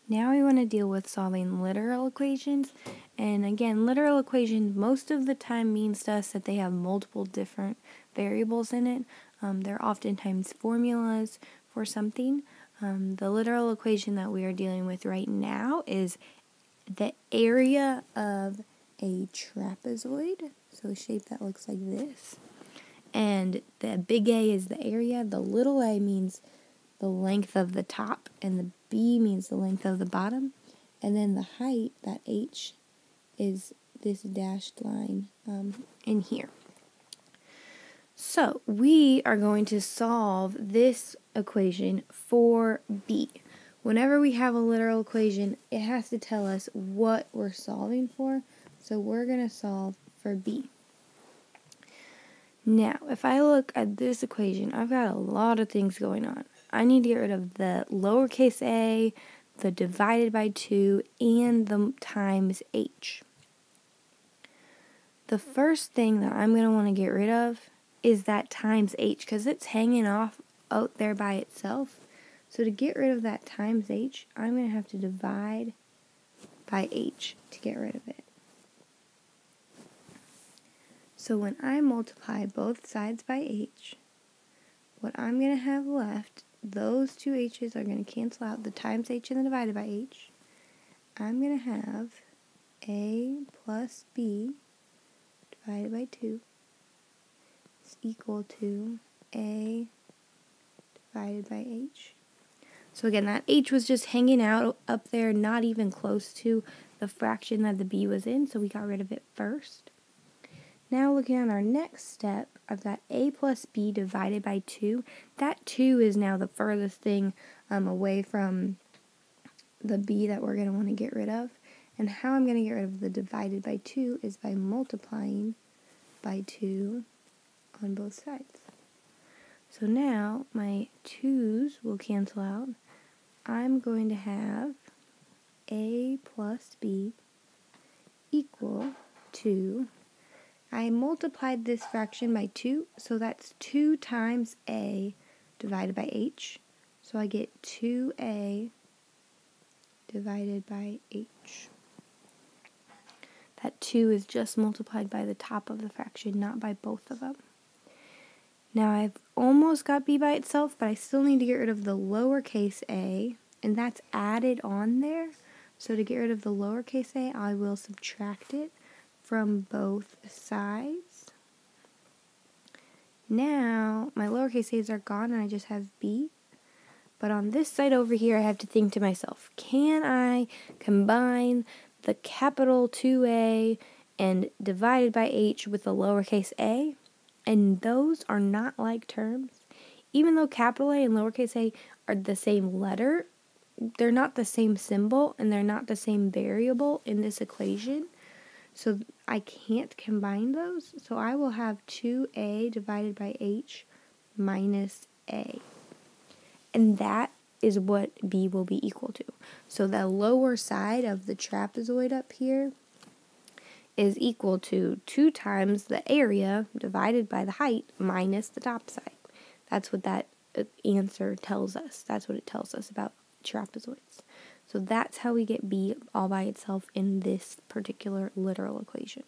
Now we want to deal with solving literal equations. And again, literal equations most of the time means to us that they have multiple different variables in it. They're oftentimes formulas for something. The literal equation that we are dealing with right now is the area of a trapezoid. So a shape that looks like this. And the big A is the area, the little a means the length of the top, and the B means the length of the bottom. And then the height, that H, is this dashed line in here. So we are going to solve this equation for B. Whenever we have a literal equation, it has to tell us what we're solving for. So we're going to solve for B. Now, if I look at this equation, I've got a lot of things going on. I need to get rid of the lowercase a, the divided by 2, and the times h. The first thing that I'm going to want to get rid of is that times h, because it's hanging off out there by itself. So to get rid of that times h, I'm going to have to divide by h to get rid of it. So when I multiply both sides by h, what I'm going to have left, those two h's are going to cancel out, the times h and the divided by h. I'm going to have a plus b divided by 2 is equal to a divided by h. So again, that h was just hanging out up there, not even close to the fraction that the b was in, so we got rid of it first. Now looking at our next step, I've got a plus b divided by 2. That 2 is now the furthest thing away from the b that we're going to want to get rid of. And how I'm going to get rid of the divided by 2 is by multiplying by 2 on both sides. So now my 2's will cancel out. I'm going to have a plus b equal to, I multiplied this fraction by 2, so that's 2 times a divided by h. So I get 2a divided by h. That 2 is just multiplied by the top of the fraction, not by both of them. Now I've almost got b by itself, but I still need to get rid of the lowercase a, and that's added on there. So to get rid of the lowercase a, I will subtract it from both sides. Now my lowercase a's are gone and I just have b. But on this side over here, I have to think to myself, can I combine the capital 2a and divided by h with the lowercase a? And those are not like terms. Even though capital A and lowercase a are the same letter, they're not the same symbol and they're not the same variable in this equation. So I can't combine those. So I will have 2a divided by h minus a. And that is what b will be equal to. So the lower side of the trapezoid up here is equal to 2 times the area divided by the height minus the top side. That's what that answer tells us. That's what it tells us about trapezoids. So that's how we get b all by itself in this particular literal equation.